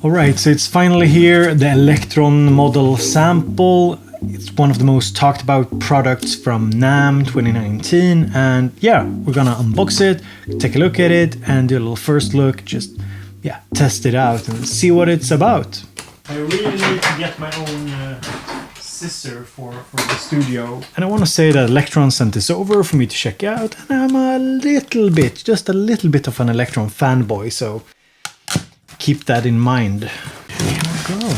Alright, so it's finally here, the Elektron Model sample. It's one of the most talked about products from NAMM 2019, and yeah, we're gonna unbox it, take a look at it, and do a little first look, just test it out and see what it's about. I really need to get my own scissor for the studio. And I want to say that Elektron sent this over for me to check out, and I'm just a little bit of an Elektron fanboy, so keep that in mind. Here we go.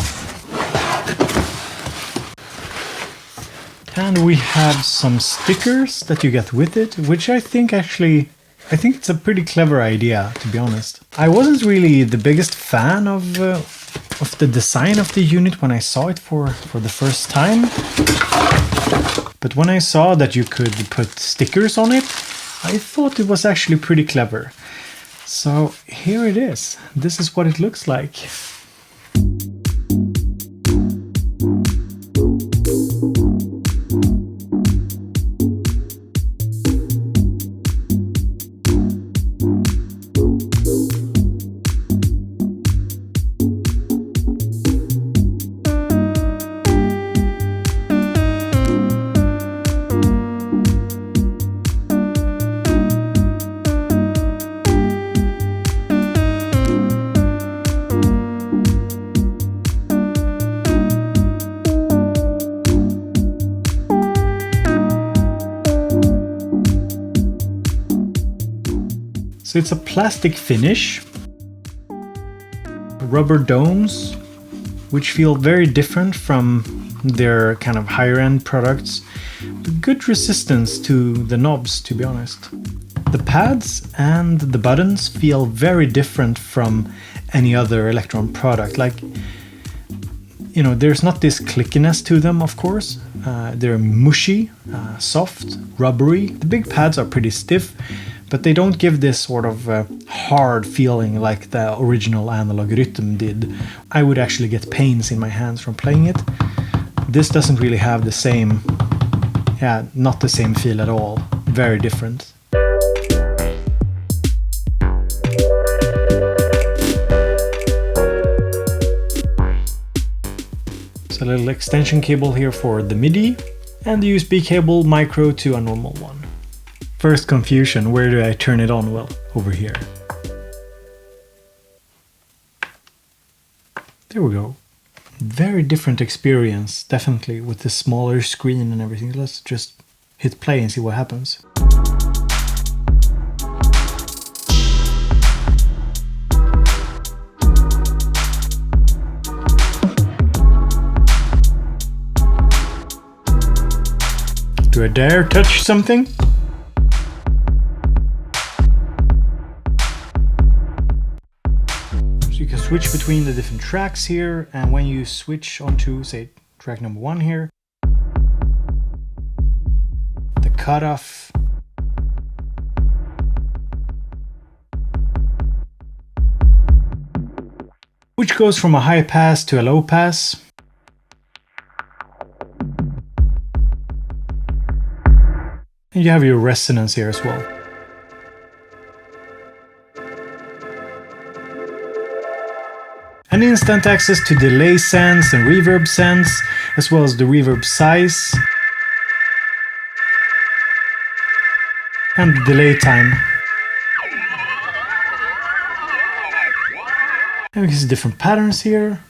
And we have some stickers that you get with it, which I think it's a pretty clever idea, to be honest. I wasn't really the biggest fan of the design of the unit when I saw it for the first time. But when I saw that you could put stickers on it, I thought it was actually pretty clever. So here it is. This is what it looks like. So it's a plastic finish, rubber domes, which feel very different from their kind of higher end products. Good resistance to the knobs, to be honest. The pads and the buttons feel very different from any other Elektron product. Like, you know, there's not this clickiness to them, of course. They're mushy, soft, rubbery. The big pads are pretty stiff, but they don't give this sort of hard feeling like the original analog rhythm did. I would actually get pains in my hands from playing it. This doesn't really have the same, not the same feel at all. Very different. So a little extension cable here for the MIDI, and the USB cable micro to a normal one. First confusion, where do I turn it on? Well, over here. There we go. Very different experience, definitely, with the smaller screen and everything. Let's just hit play and see what happens. Do I dare touch something? So you can switch between the different tracks here, and when you switch onto, say, track number 1 here, the cutoff, which goes from a high pass to a low pass. And you have your resonance here as well. And instant access to delay sense and reverb sense, as well as the reverb size and the delay time. And we can see different patterns here.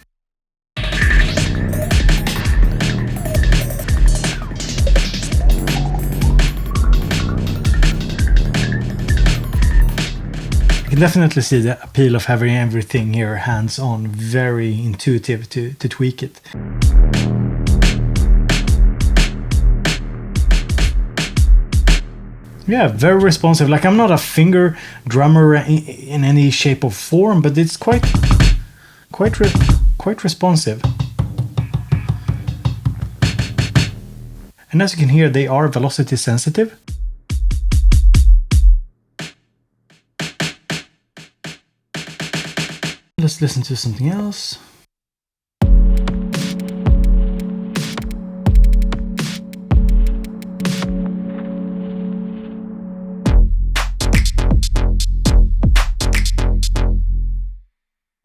You can definitely see the appeal of having everything here hands-on, very intuitive to tweak it. Yeah, very responsive. Like, I'm not a finger drummer in any shape or form, but it's quite responsive. And as you can hear, they are velocity sensitive. Let's listen to something else.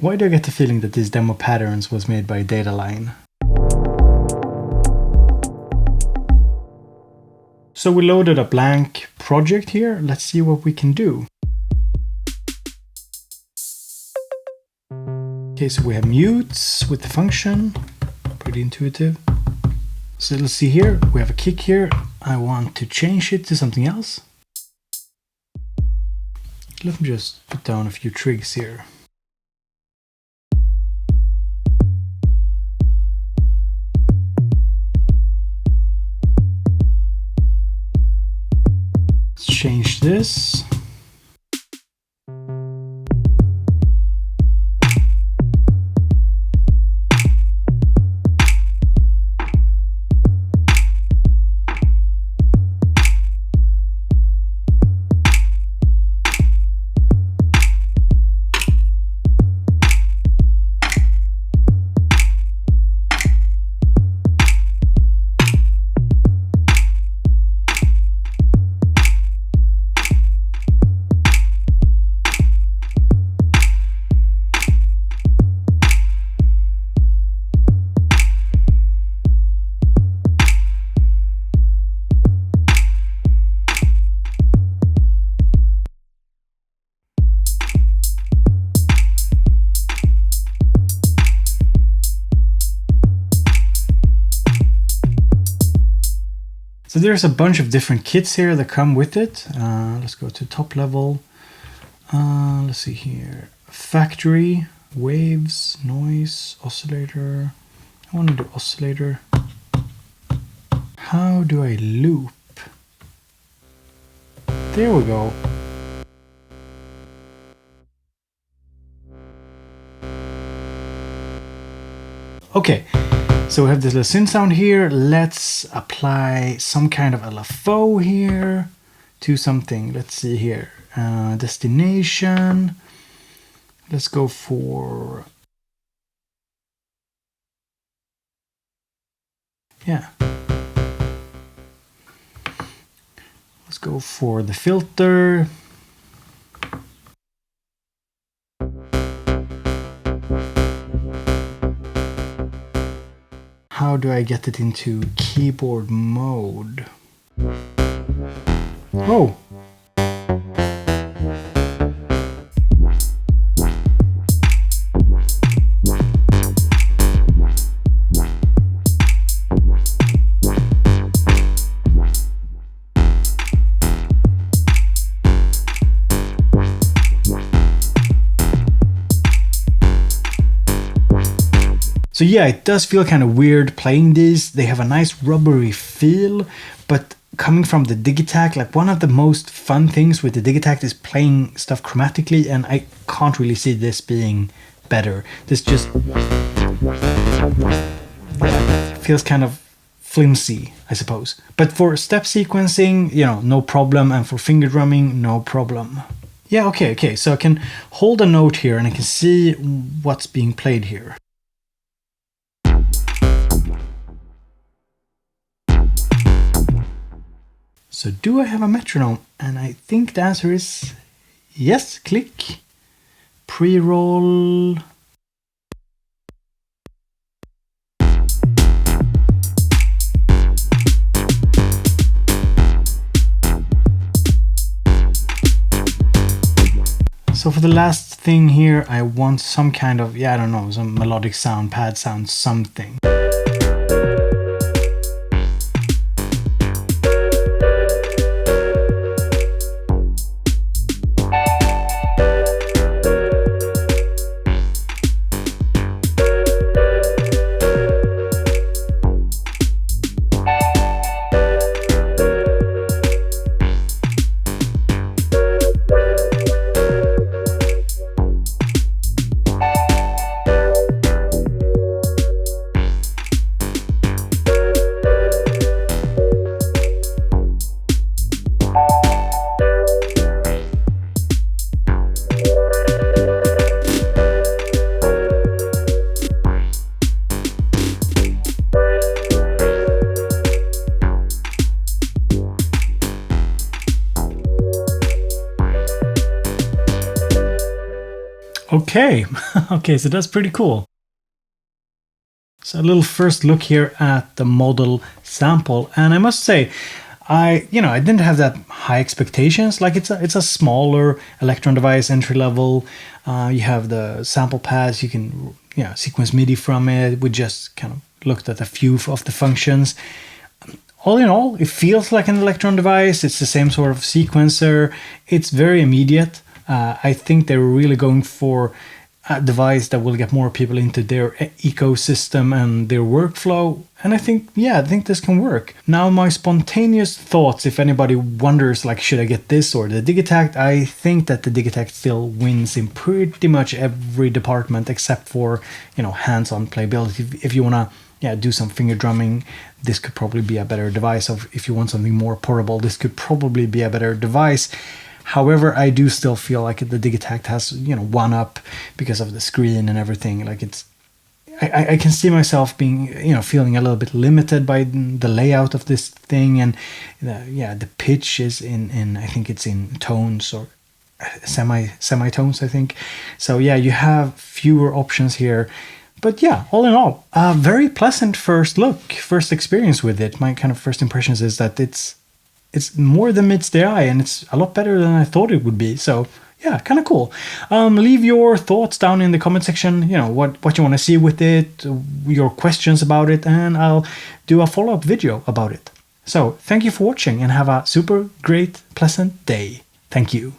Why do I get the feeling that these demo patterns was made by Data Line? So we loaded a blank project here. Let's see what we can do. Okay, so we have mutes with the function. Pretty intuitive. So let's see here. We have a kick here. I want to change it to something else. Let me just put down a few trigs here. Let's change this. So there's a bunch of different kits here that come with it. Let's go to top level. Let's see here. Factory, waves, noise, oscillator. I want to do oscillator. How do I loop? There we go. Okay. So we have this little synth sound here. Let's apply some kind of LFO here to something. Let's see here. Destination. Let's go for... yeah. Let's go for the filter. How do I get it into keyboard mode? Oh! So yeah, it does feel kind of weird playing these. They have a nice rubbery feel, but coming from the Digitac, like one of the most fun things with the Digitac is playing stuff chromatically, and I can't really see this being better. This just feels kind of flimsy, I suppose. But for step sequencing, you know, no problem, and for finger drumming, no problem. Yeah, okay, so I can hold a note here and I can see what's being played here. So do I have a metronome? And I think the answer is yes. Click. Pre-roll. So for the last thing here, I want some kind of, yeah, I don't know, some melodic sound, pad sound, something. Okay, okay, so that's pretty cool. So a little first look here at the model sample, and I must say, I didn't have that high expectations. Like it's a smaller Elektron device, entry level. You have the sample pads. You can sequence MIDI from it. We just kind of looked at a few of the functions. All in all, it feels like an Elektron device. It's the same sort of sequencer. It's very immediate. I think they were really going for a device that will get more people into their ecosystem and their workflow. And I think this can work. Now, my spontaneous thoughts, if anybody wonders, like, should I get this or the Digitact? I think that the Digitact still wins in pretty much every department except for, hands-on playability. If you want to do some finger drumming, this could probably be a better device. Or if you want something more portable, this could probably be a better device. However, I do still feel like the Digitact has, one up because of the screen and everything. Like I can see myself being, feeling a little bit limited by the layout of this thing, and the pitch is in I think it's in tones or semitones, I think. So you have fewer options here. But all in all, a very pleasant first experience with it. My kind of first impressions is that it's more than meets the eye, and it's a lot better than I thought it would be. So kind of cool. Leave your thoughts down in the comment section. What you want to see with it, your questions about it, and I'll do a follow-up video about it. So thank you for watching, and have a super great, pleasant day. Thank you.